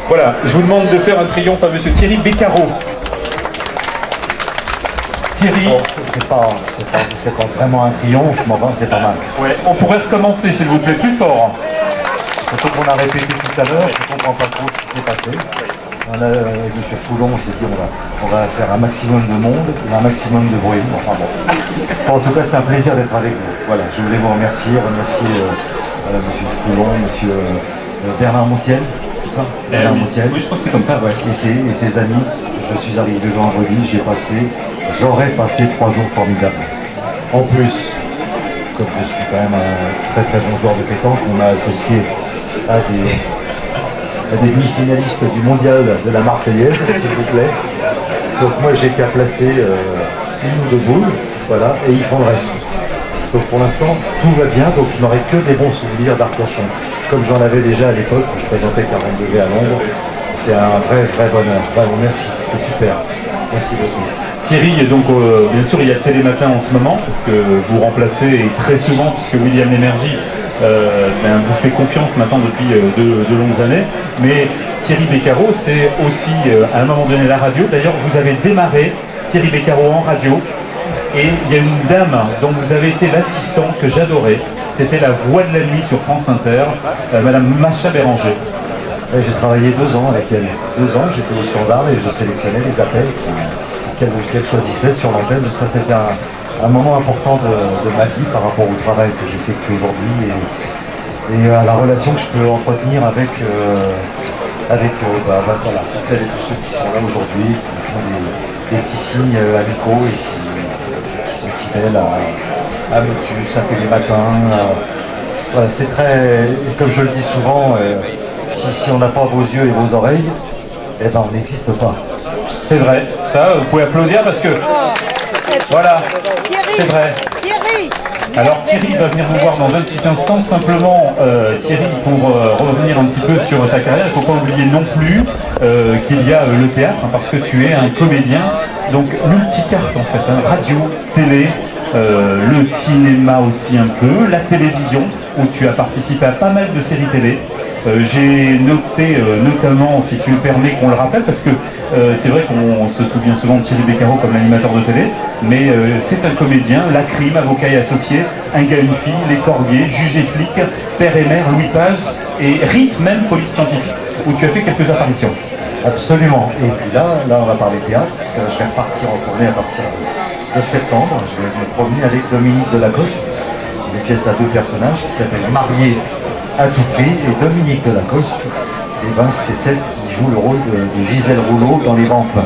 Voilà, je vous demande de faire un triomphe à monsieur Thierry Beccaro. Thierry. Bon, c'est pas vraiment un triomphe, mais enfin, c'est pas mal. Ouais, on pourrait recommencer, s'il vous plaît, plus fort. Surtout qu'on a répété tout à l'heure, je ne comprends pas trop ce qui s'est passé. Avec M. Foulon, on s'est dit on va faire un maximum de monde et un maximum de bruit. Enfin bon. En tout cas, c'est un plaisir d'être avec vous. Voilà, je voulais vous remercier M. Foulon, M. Bernard Montiel, c'est ça Bernard Montiel. Oui, je crois que c'est comme ça. Ouais. Et ses amis. Je suis arrivé vendredi, j'aurais passé 3 jours formidables. En plus, comme je suis quand même un très très bon joueur de pétanque, on m'a associé à des demi-finalistes du mondial de la Marseillaise, s'il vous plaît. Donc moi j'ai qu'à placer une ou deux boules, voilà, et ils font le reste. Donc pour l'instant, tout va bien, donc je n'aurai que des bons souvenirs d'Arcachon. Comme j'en avais déjà à l'époque, où je présentais 42V à Londres. C'est un vrai bonheur. Bravo, merci, c'est super. Merci beaucoup. Thierry, donc bien sûr il y a Télé Matin en ce moment, parce que vous remplacez et très souvent, puisque William Lémergie vous fait confiance maintenant depuis de longues années. Mais Thierry Beccaro, c'est aussi à un moment donné la radio. D'ailleurs, vous avez démarré Thierry Beccaro en radio. Et il y a une dame dont vous avez été l'assistant que j'adorais. C'était la voix de la nuit sur France Inter, Madame Macha Béranger. J'ai travaillé 2 ans avec elle. 2 ans, j'étais au standard et je sélectionnais les appels qu'elle choisissait sur l'antenne. Donc ça, c'était un moment important de ma vie par rapport au travail que j'effectue aujourd'hui et à la relation que je peux entretenir avec voilà, toutes celles et tous ceux qui sont là aujourd'hui, qui font des petits signes amicaux et qui sont fidèles à Motus, à Télé Matin. Voilà, c'est très, comme je le dis souvent, si on n'a pas vos yeux et vos oreilles, eh ben on n'existe pas. C'est vrai, ça, vous pouvez applaudir parce que, voilà, c'est vrai. Thierry. Alors Thierry va venir nous voir dans un petit instant. Simplement, Thierry, pour revenir un petit peu sur ta carrière, il ne faut pas oublier non plus qu'il y a le théâtre, hein, parce que tu es un comédien, donc multicarte en fait, hein, radio, télé, le cinéma aussi un peu, la télévision, où tu as participé à pas mal de séries télé. J'ai noté notamment, si tu me permets qu'on le rappelle, parce que c'est vrai qu'on se souvient souvent de Thierry Beccaro comme l'animateur de télé, mais c'est un comédien, la crime, avocat et associé, un gars, une fille, les Cordiers, juge et flic, père et mère, Louis Page, et RIS même, police scientifique, où tu as fait quelques apparitions. Absolument. Et puis là on va parler théâtre, parce que je vais repartir en tournée à partir de septembre. Je vais me promener avec Dominique Delacoste, une pièce à 2 personnages qui s'appelle Marié à tout prix, et Dominique Delacoste, et ben, c'est celle qui joue le rôle de Gisèle Rouleau dans Les Vampes.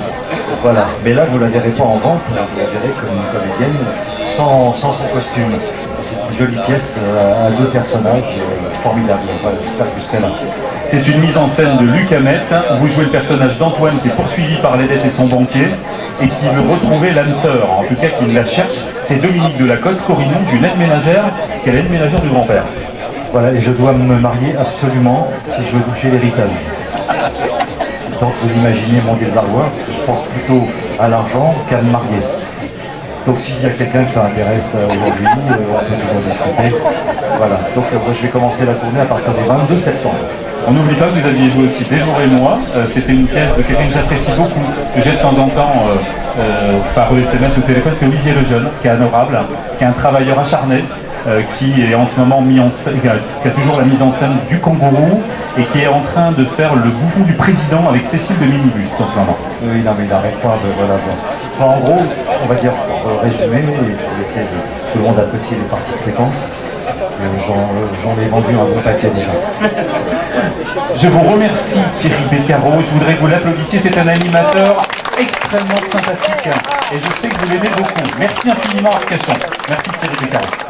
Voilà, mais là vous ne la verrez pas en vampe, vous la verrez comme une comédienne sans son costume. C'est une jolie pièce à 2 personnages formidables. Voilà, j'espère que vous serez là. C'est une mise en scène de Luc Hamet. Vous jouez le personnage d'Antoine qui est poursuivi par les dettes et son banquier et qui veut retrouver l'âme sœur, en tout cas qui la cherche. C'est Dominique Delacoste, Corrinon, d'une aide ménagère, qui est l'aide ménagère du grand-père. Voilà, et je dois me marier absolument si je veux toucher l'héritage. Donc vous imaginez mon désarroi, parce que je pense plutôt à l'argent qu'à me marier. Donc s'il y a quelqu'un que ça intéresse aujourd'hui, on peut toujours discuter. Voilà, donc je vais commencer la tournée à partir du 22 septembre. On n'oublie pas que vous aviez joué aussi Des jours et moi. C'était une pièce de quelqu'un que j'apprécie beaucoup, que j'ai de temps en temps par SMS ou téléphone. C'est Olivier Lejeune, qui est honorable, qui est un travailleur acharné, qui est en ce moment mis en scène, qui a toujours la mise en scène du kangourou et qui est en train de faire le bouffon du président avec Cécile de Minibus en ce moment. Oui, non mais il n'arrête pas de... Voilà, bon. Enfin, en gros, on va dire, pour résumer, et pour laisser tout le monde apprécier les parties fréquentes, j'en ai vendu un bon paquet déjà. Je vous remercie Thierry Beccaro, je voudrais que vous l'applaudissiez, c'est un animateur extrêmement sympathique et je sais que vous l'aimez beaucoup. Merci infiniment Arcachon. Merci Thierry Beccaro.